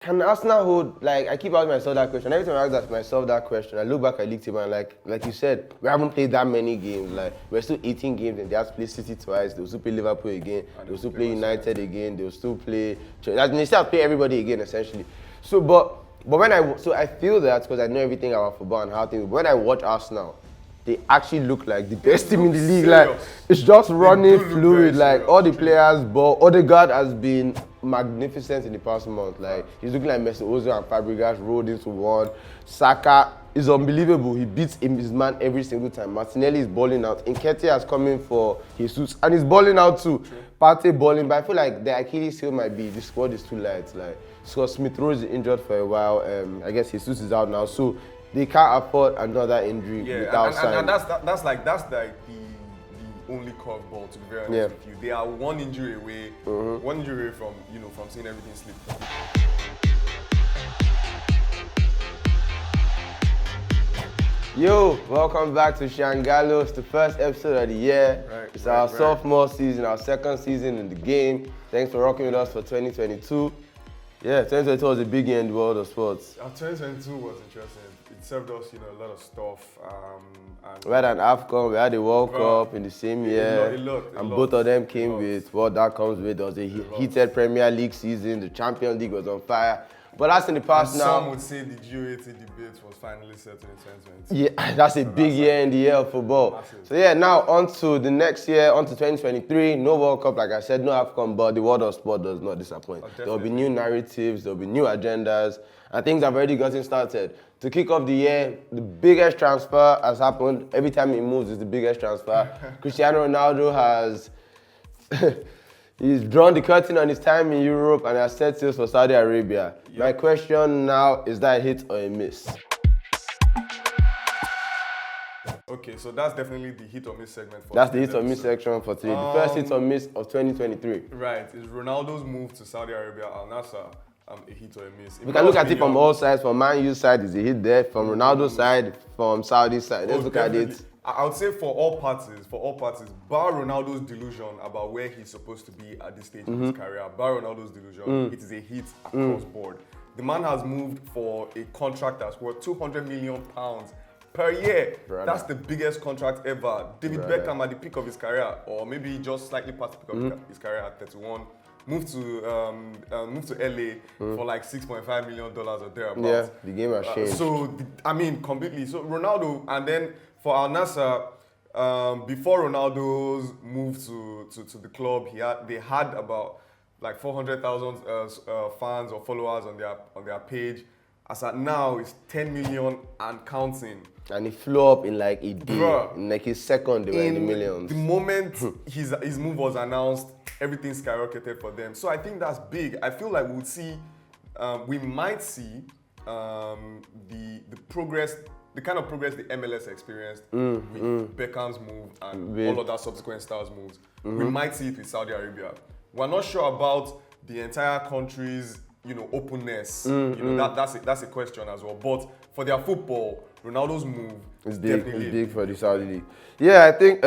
Can Arsenal hold, like, I keep asking myself that question. Every time I ask myself that question, I look back at league table and like you said, we haven't played that many games. Like, we're still 18 games and they have to play City twice. They'll still play Liverpool again. They'll still play United again. They'll still play, they still have to play everybody again, essentially. So, but I feel that because I know everything about football and how things, when I watch Arsenal, they actually look like the best team in the league. Like, it's just running fluid. Like, all the players, but Odegaard has been magnificent in the past month. Like, he's looking like Messi, Ozil and Fabregas rolled into one. Saka is unbelievable. He beats his man every single time. Martinelli is balling out. Nketiah has come in for Jesus and he's balling out too. Partey balling, but I feel like the Achilles heel might be the squad is too light. Like, Scott Smith Rowe is injured for a while. I guess Jesus is out now, so they can't afford another injury without signing. And that's like the only curveball, to be very honest with you. They are one injury away, from from seeing everything slip. Yo, welcome back to Sangalooo. It's the first episode of the year. It's our sophomore season, our second season in the game. Thanks for rocking with us for 2022. Yeah, 2022 was a big year in the world of sports. 2022 was interesting. It served us, a lot of stuff. We had an AFCON, we had a World Cup in the same year. And both of them came with what that comes with. There was a heated Premier League season. The Champions League was on fire. But that's in the past now. Some would say the GOAT debate was finally settled in 2022. Yeah, that's a big year in the year of football. Massive. So yeah, now on to the next year, on to 2023. No World Cup, like I said, no AFCON, but the world of sport does not disappoint. There will be new narratives, there will be new agendas, and things have already gotten started. To kick off the year, the biggest transfer has happened. Every time he moves, it's the biggest transfer. Cristiano Ronaldo has... He's drawn the curtain on his time in Europe and has set sail for Saudi Arabia. Yep. My question now, is that a hit or a miss? Okay, so that's definitely the hit or miss segment for That's the hit or miss section for today. The first hit or miss of 2023. Right, is Ronaldo's move to Saudi Arabia, Al-Nassr, a hit or a miss? We can look at it from all sides. From Man U's side, is a hit there. From Ronaldo's side, from Saudi's side. Let's look at it. I would say for all parties, bar Ronaldo's delusion about where he's supposed to be at this stage of his career, bar Ronaldo's delusion, it is a hit across board. The man has moved for a contract that's worth £200 million per year. Brother. That's the biggest contract ever. David Beckham at the peak of his career, or maybe just slightly past the peak of his career at 31, moved to LA for like $6.5 million or thereabouts. Yeah, the game has changed. Completely. So Ronaldo, and then for Al-Nassr, before Ronaldo's move to the club, they had about like 400,000 fans or followers on their page. As at now, it's 10 million and counting. And he flew up in like a day. Bruh, in like his second, they were in the millions. The moment his move was announced, everything skyrocketed for them. So I think that's big. I feel like we might see the progress, the kind of progress the MLS experienced with Beckham's move and all of that subsequent stars moves. We might see it with Saudi Arabia. We're not sure about the entire country's openness. That's a question as well. But for their football, Ronaldo's move is big for the Saudi league. Yeah, I think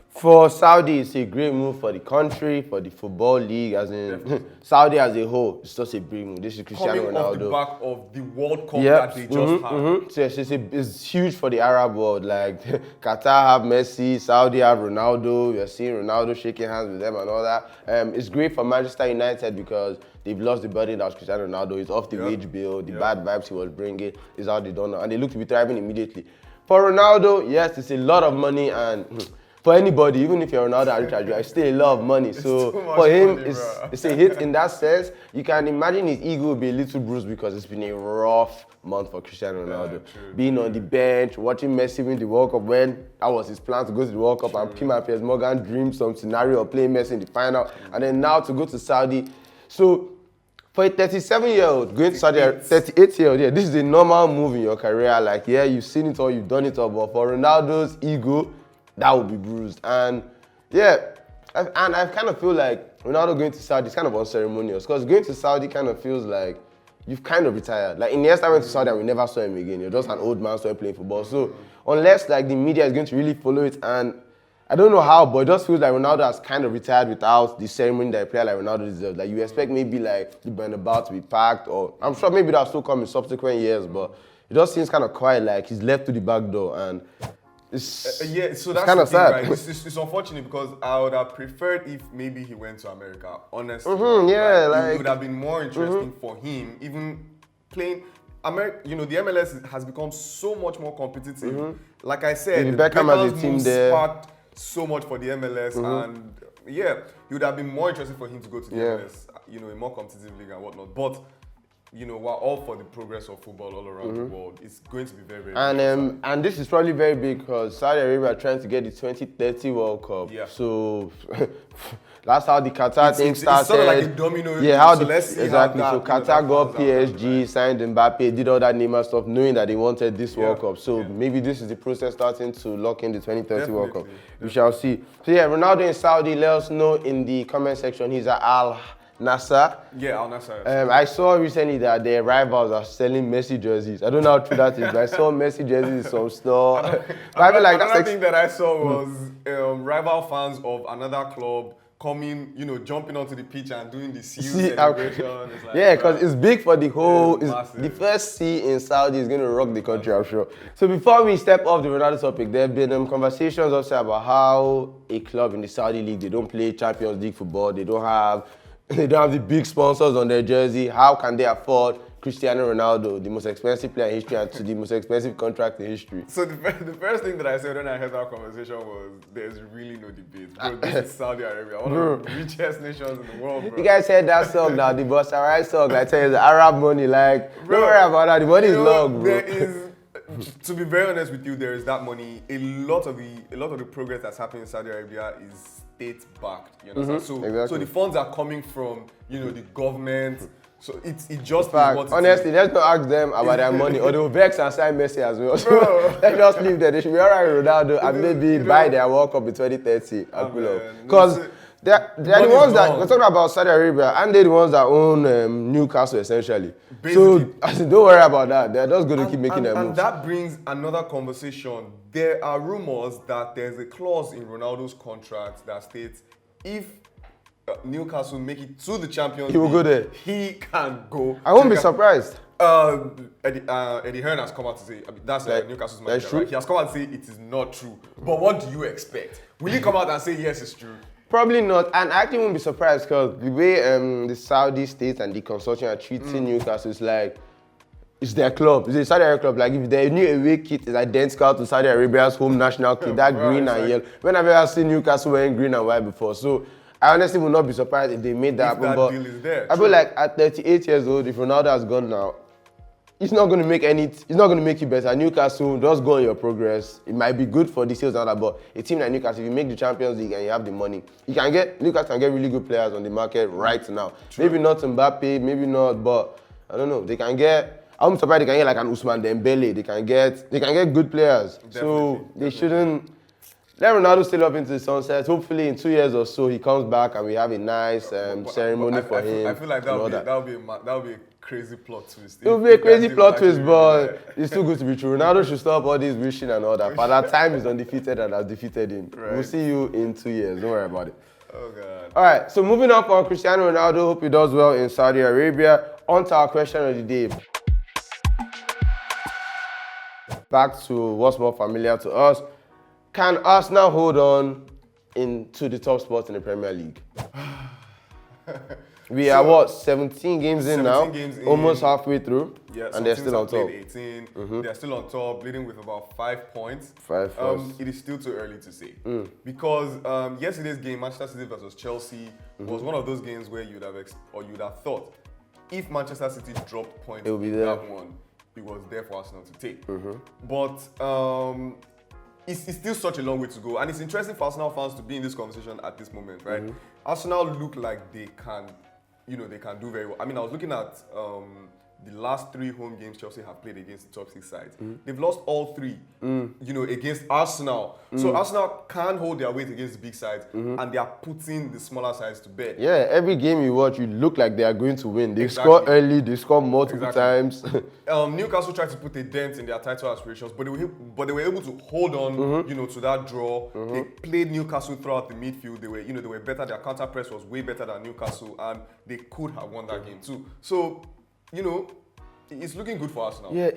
for Saudi, it's a great move for the country, for the football league, as in Saudi as a whole. It's just a big move. This is Cristiano Ronaldo. Coming off the back of the World Cup that they just had. So yes, it's huge for the Arab world. Like Qatar have Messi, Saudi have Ronaldo. You're seeing Ronaldo shaking hands with them and all that. It's great for Manchester United because they've lost the burden that was Cristiano Ronaldo. He's off the wage bill. The bad vibes he was bringing is how they done now. And they look to be thriving immediately. For Ronaldo, yes, it's a lot of money, and for anybody, even if you're Ronaldo and Richard, it's still a lot of money. So for him, it's a hit in that sense. You can imagine his ego will be a little bruised because it's been a rough month for Cristiano Ronaldo. Being on the bench, watching Messi win the World Cup when that was his plan to go to the World Cup, and him and Piers Morgan dreamed some scenario of playing Messi in the final, and then now to go to Saudi. So for a 37-year-old going to Saudi Arabia, 38-year-old, this is a normal move in your career. Like, yeah, you've seen it all, you've done it all, but for Ronaldo's ego, that would be bruised. And yeah, I kind of feel like Ronaldo going to Saudi is kind of unceremonious, because going to Saudi kind of feels like you've kind of retired. Like Iniesta went to Saudi and we never saw him again. You're just an old man started playing football. So unless like the media is going to really follow it, and I don't know how, but it just feels like Ronaldo has kind of retired without the ceremony that a player like Ronaldo deserves. Like, you expect maybe like the Bernabeu to be packed, or I'm sure maybe that'll still come in subsequent years, but it just seems kind of quiet, like he's left to the back door, and yeah, so that's kind the of thing, sad. right? It's unfortunate because I would have preferred if maybe he went to America. Honestly, it would have been more interesting for him, even playing. You know, the MLS has become so much more competitive. Like I said, Maybe Beckham has a team there. Sparked so much for the MLS, and yeah, it would have been more interesting for him to go to the MLS, you know, a more competitive league and whatnot. But you know, we're all for the progress of football all around the world. It's going to be very, very big. And this is probably very big because Saudi Arabia are trying to get the 2030 World Cup. Yeah. So that's how the Qatar thing started. It's sort of like a domino. Yeah, how so let's see exactly. How So Qatar got PSG, signed Mbappe, did all that Neymar stuff, knowing that they wanted this World Cup. So maybe this is the process starting to lock in the 2030 World Cup. We shall see. So yeah, Ronaldo in Saudi. Let us know in the comment section. He's at Al-Nassr. Yeah, Al-Nassr. I saw recently that their rivals are selling Messi jerseys. I don't know how true that is, but I saw Messi jerseys in some store. Another thing that I saw was rival fans of another club coming, you know, jumping onto the pitch and doing the CU celebration. It's like, yeah, because it's big for the whole. The first C in Saudi is going to rock the country, I'm sure. So before we step off the Ronaldo topic, there have been conversations also about how a club in the Saudi league, they don't play Champions League football, they don't have the big sponsors on their jersey. How can they afford Cristiano Ronaldo, the most expensive player in history, and to the most expensive contract in history? So the first thing that I said when I heard that conversation was, there's really no debate. Bro, this is Saudi Arabia, one of the richest nations in the world, bro. You guys heard that song now, the Bossa Rai song, I tell you, the Arab money, like, bro, don't worry about that, the money is long, bro. There is, to be very honest with you, there is that money. A lot of the progress that's happening in Saudi Arabia is state-backed, you understand? So the funds are coming from, you know, the government. So it just is what honestly, let's not ask them about their money, or they'll vex and sign Messi as well. So let's just leave there. They should be alright with Ronaldo and maybe buy their World Cup in 2030 and pull up. Because they're the ones that we're talking about Saudi Arabia, and they're the ones that own Newcastle essentially. Basically. So don't worry about that. They're just going to keep making their moves. And that brings another conversation. There are rumors that there's a clause in Ronaldo's contract that states if Newcastle make it to the Champions League, he will go there. He can go. I won't be surprised. Eddie Hearn has come out to say, that's Newcastle's manager. That's true. Right? He has come out to say it is not true. But what do you expect? Will he come out and say yes, it's true? Probably not, and I actually won't be surprised because the way the Saudi states and the consortium are treating Newcastle is like, it's their club. It's a Saudi Arabia club. Like, if their new away kit is identical to Saudi Arabia's home national kit, that green and yellow. When I've ever seen Newcastle wearing green and white before, so I honestly would not be surprised if they made that happen. That deal is there. I feel like at 38 years old, if Ronaldo has gone now, it's not going to make you better. Newcastle, just go on your progress. It might be good for the sales and all that, but a team like Newcastle, if you make the Champions League and you have the money, Newcastle can get really good players on the market right now. True. Maybe not Mbappe, maybe not, but I don't know. They can get. I'm surprised they can get like an Ousmane Dembele. They can get good players. So they shouldn't. Let Ronaldo sail off into the sunset. Hopefully in 2 years or so he comes back and we have a nice ceremony for him. I feel like that would be a crazy plot twist. It would be a crazy plot twist, but it's too good to be true. Ronaldo should stop all this wishing and all that. By that time he's undefeated and has defeated him. Right. We'll see you in 2 years. Don't worry about it. Oh God. All right. So moving on from Cristiano Ronaldo. Hope he does well in Saudi Arabia. On to our question of the day. Back to what's more familiar to us. Can Arsenal hold on to the top spot in the Premier League? We are 17 games in now? Almost halfway through. Yeah, and they're still on top. 18. They're still on top, leading with about 5 points. 5 points. It is still too early to say. Because yesterday's game, Manchester City versus Chelsea, was one of those games where you'd have thought, if Manchester City dropped points in that one, it was there for Arsenal to take. But it's still such a long way to go, and it's interesting for Arsenal fans to be in this conversation at this moment, right? Arsenal look like they can do very well. I mean, I was looking at the last 3 home games Chelsea have played against the top 6 sides. They've lost all 3, against Arsenal. So Arsenal can't hold their weight against the big sides, and they are putting the smaller sides to bed. Yeah, every game you watch, you look like they are going to win. They score early, they score multiple times. Newcastle tried to put a dent in their title aspirations, but they were able to hold on, to that draw. They played Newcastle throughout the midfield. They were better. Their counter press was way better than Newcastle, and they could have won that game too. So, it's looking good for Arsenal. Yeah,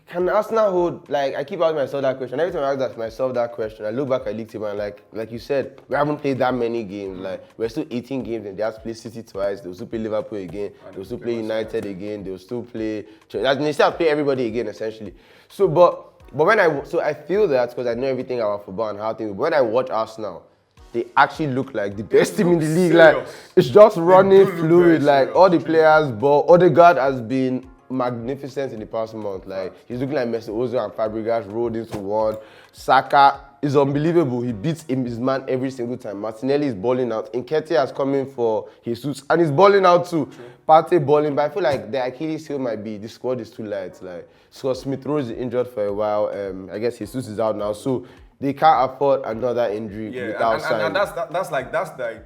can Arsenal hold, I keep asking myself that question. Every time I ask myself that question, I look back at league table and like you said, we haven't played that many games. We're still 18 games and they have to play City twice, they'll still play Liverpool again, they'll still play United again, they'll still play, they still play everybody again essentially. So, but I feel that because I know everything about football and how things, when I watch Arsenal, they actually look like the best team in the league. It's just running fluid, all the players, but Odegaard has been magnificent in the past month. He's looking like Messi, Ozil and Fabregas rolled into one. Saka is unbelievable. He beats his man every single time. Martinelli is balling out. Nketiah is coming for Jesus and he's balling out too. Partey balling, but I feel like the Achilles heel might be the squad is too light. Scott Smith Rowe is injured for a while. I guess Jesus is out now, so they can't afford another injury without signing. And that's the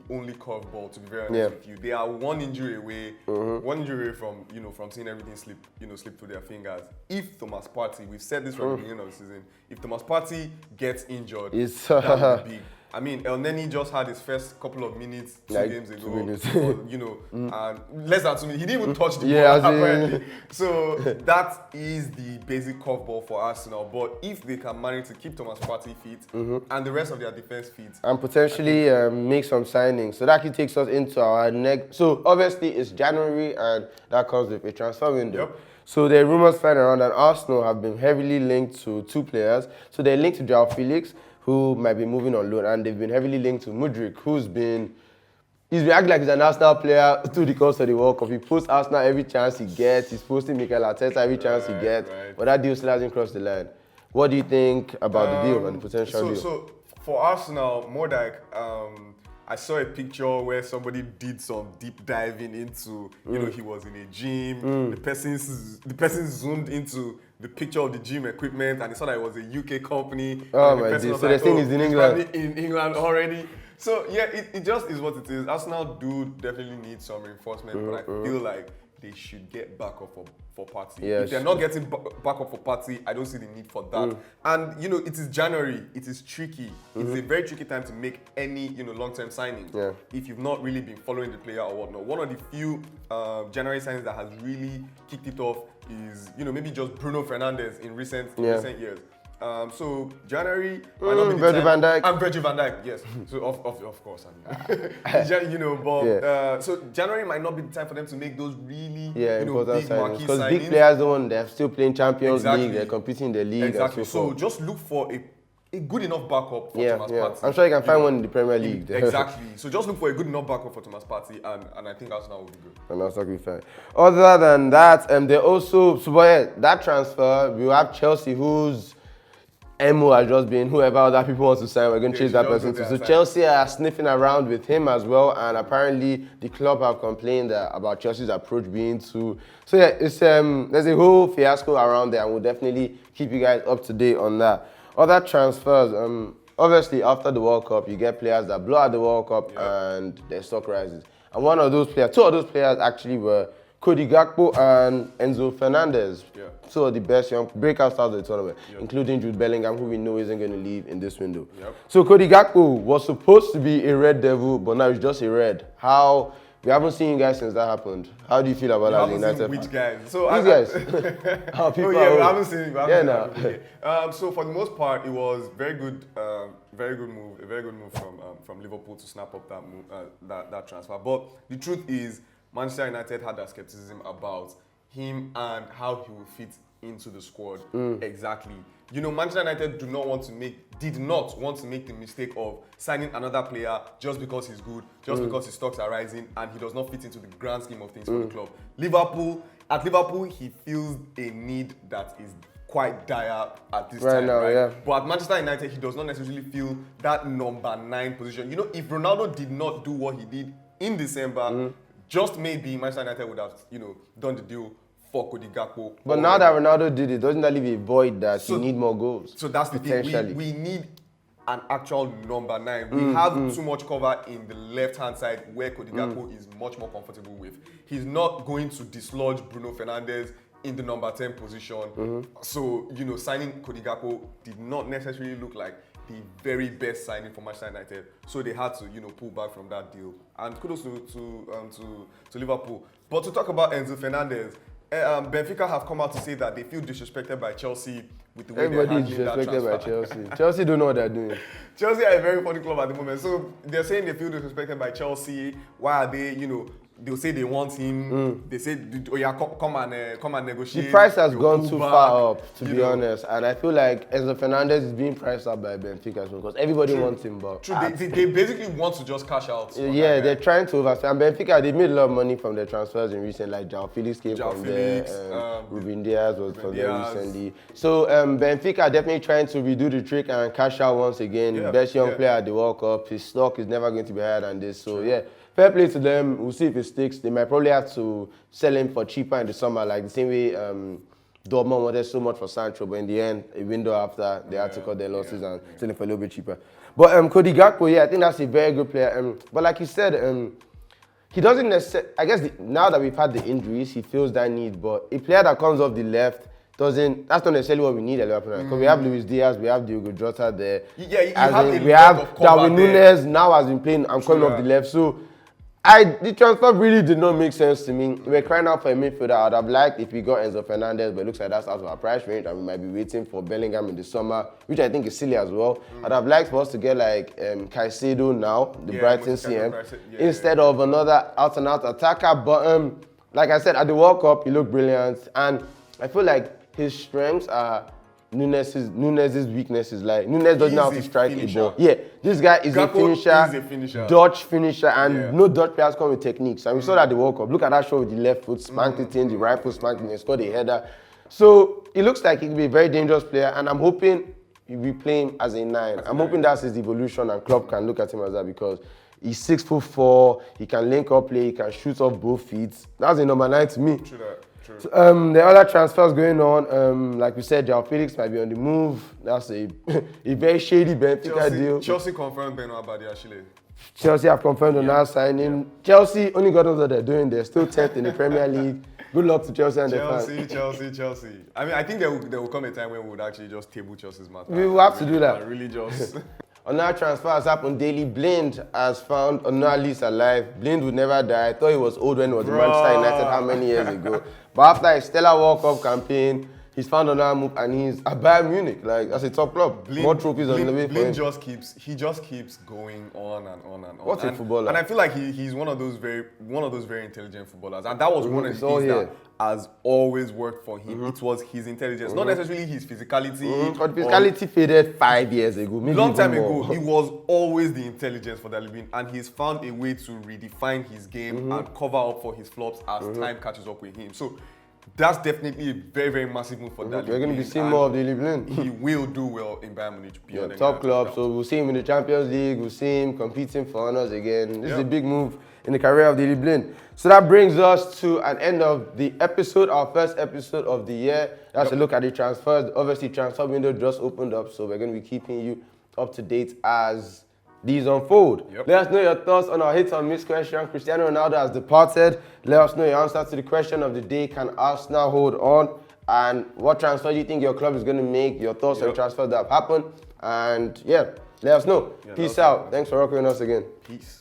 only curveball, to be very honest with you. They are one injury away from seeing everything slip through their fingers. If Thomas Partey, we've said this from the beginning of the season, if Thomas Partey gets injured, that would be big. I mean, El Neni just had his first couple of minutes 2 games ago. 2 minutes. And less than 2 minutes. He didn't even touch the ball, apparently. So that is the basic curveball for Arsenal. But if they can manage to keep Thomas Partey fit and the rest of their defense fit, and potentially make some signings, so that actually takes us into our next. So obviously it's January, and that comes with a transfer window. Yep. So there are rumors flying around that Arsenal have been heavily linked to 2 players. So they're linked to João Felix, who might be moving on loan, and they've been heavily linked to Mudryk, he's been acting like he's an Arsenal player through the course of the World Cup. He posts Arsenal every chance he gets. He's posting Mikel Arteta every chance he gets. But that deal still hasn't crossed the line. What do you think about the deal and the potential deal? So for Arsenal, more like I saw a picture where somebody did some deep diving into, he was in a gym. The person zoomed into the picture of the gym equipment and they saw that it was a UK company. Oh my God! So the thing is in England. In England already. So yeah, it just is what it is. Arsenal do definitely need some reinforcement, but I feel like they should get backup for Partey. Yes. If they're not getting backup for Partey, I don't see the need for that. And it is January. It is tricky. It's a very tricky time to make any long-term signings. Yeah. If you've not really been following the player or whatnot. One of the few January signings that has really kicked it off is maybe just Bruno Fernandes in recent years. So January might not be the Virgil time. van Dijk. And Virgil van Dijk, yes. So of course, so January might not be the time for them to make those really important big signings. marquee Because signings. big players they're still playing Champions League, they're competing in the league. Exactly. And so just look for a good enough backup for Thomas Partey. I'm sure you can find one in the Premier League. Exactly. So just look for a good enough backup for Thomas Partey, and I think Arsenal will be good. And Arsenal will be fine. Other than that, they also that transfer, we have Chelsea, whose MO has just been whoever other people want to sign, we're going to chase that person too. So Chelsea are sniffing around with him as well, and apparently the club have complained about Chelsea's approach being too. So yeah, it's there's a whole fiasco around there, and we'll definitely keep you guys up to date on that. Other transfers, obviously after the World Cup, you get players that blow out the World Cup and their stock rises. And two of those players actually were Cody Gakpo and Enzo Fernandez. Two of the best young breakout stars of the tournament, including Jude Bellingham, who we know isn't going to leave in this window. So Cody Gakpo was supposed to be a Red Devil, but now he's just a Red. We haven't seen you guys since that happened. How do you feel about that? United? Which guys? So these guys. How people we haven't seen it. So for the most part, it was very good move. A very good move from Liverpool to snap up that move, that transfer. But the truth is, Manchester United had that skepticism about him and how he will fit into the squad exactly. Manchester United did not want to make the mistake of signing another player just because he's good, just because his stocks are rising and he does not fit into the grand scheme of things for the club. At Liverpool, he feels a need that is quite dire at this time, right? But at Manchester United, he does not necessarily feel that number 9 position. If Ronaldo did not do what he did in December, Just maybe Manchester United would have, done the deal for Cody Gakpo. But now that Ronaldo did it, doesn't that leave a void that you need more goals? So that's the thing. We need an actual number 9. We have too much cover in the left-hand side where Cody Gakpo is much more comfortable with. He's not going to dislodge Bruno Fernandes in the number 10 position. So, signing Cody Gakpo did not necessarily look like the very best signing for Manchester United. So they had to, pull back from that deal. And kudos to Liverpool. But to talk about Enzo Fernandez, Benfica have come out to say that they feel disrespected by Chelsea with the way they're handling that transfer. Everybody is disrespected by Chelsea. Chelsea don't know what they're doing. Chelsea are a very funny club at the moment. So they're saying they feel disrespected by Chelsea. Why are they, they'll say they want him. They say, oh yeah, come and negotiate. The price has gone too far up, to be honest. And I feel like Enzo Fernandez is being priced up by Benfica as well, because everybody wants him. But they basically want to just cash out. Yeah, they're trying to overspend. And Benfica, they made a lot of money from their transfers in recent, like João Felix came from there. Ruben Diaz was from there recently. So Benfica definitely trying to redo the trick and cash out once again. Best young player at the World Cup. His stock is never going to be higher than this. So yeah. Fair play to them. We'll see if it sticks. They might probably have to sell him for cheaper in the summer, like the same way Dortmund wanted so much for Sancho, but in the end, a window after, they had to cut their losses and sell him for a little bit cheaper. But Cody Gakpo, I think that's a very good player. But like you said, he doesn't necessarily, I guess now that we've had the injuries, he feels that need. But a player that comes off the left, that's not necessarily what we need at Liverpool. Because we have Luis Diaz, we have Diogo Jota there. Yeah, we have Darwin Núñez now has been playing and coming off the left. So the transfer really did not make sense to me. We were crying out for a midfielder. I'd have liked if we got Enzo Fernandez, but it looks like that's out of our price range and we might be waiting for Bellingham in the summer, which I think is silly as well. I'd have liked for us to get like Caicedo now, the Brighton CM, instead of another out-and-out attacker. But like I said, at the World Cup, he looked brilliant. And I feel like his strengths are Núñez's weaknesses. Like Núñez doesn't know how to strike a ball. Yeah, this guy is a finisher, Dutch finisher, and no Dutch players come with techniques. And we saw that at the World Cup. Look at that shot with the left foot, spanked it in, the right foot spanked it in, scored a header. So it looks like he could be a very dangerous player, and I'm hoping we play him as a 9. I'm hoping that's his evolution, and Klopp can look at him as that because he's 6'4", he can link up play, he can shoot off both feet. That's a number 9 to me. True that. So, the other transfers going on, like we said, João Felix might be on the move. That's a very shady Benfica deal. Chelsea confirmed Beno Abadi actually. Chelsea have confirmed on our signing. Chelsea, only God knows what they're doing. They're still 10th in the Premier League. Good luck to Chelsea and their fans. Chelsea. I mean, I think there will come a time when we would actually just table Chelsea's matter. We will have to do that. Really just... Another transfer has happened daily. Blind has found another lease alive. Blind would never die. I thought he was old when he was in Manchester United how many years ago. But after a stellar World Cup campaign, he's found another move and he's at Bayern Munich. Like, that's a top club. More trophies on the way for him. Just keeps going on and on and on. What a footballer. And I feel like he's one of those very intelligent footballers. And that was one of the things that has always worked for him. It was his intelligence, not necessarily his physicality. But physicality faded 5 years ago. Long time ago, he was always the intelligence for that living, and he's found a way to redefine his game and cover up for his flops as time catches up with him. So that's definitely a very, very massive move for that. We're going to be seeing more of Daley Blind. He will do well in Bayern Munich. Top club, so we'll see him in the Champions League. We'll see him competing for honours again. This is a big move in the career of Daley Blind. So that brings us to an end of the episode, our first episode of the year. That's a look at the transfers. Obviously, transfer window just opened up, so we're going to be keeping you up to date as these unfold. Let us know your thoughts on our hit or miss question. Cristiano Ronaldo has departed. Let us know your answer to the question of the day. Can Arsenal hold on? And what transfer do you think your club is going to make? Your thoughts on transfers that have happened. And let us know. Peace out. Thanks for rocking with us again. Peace.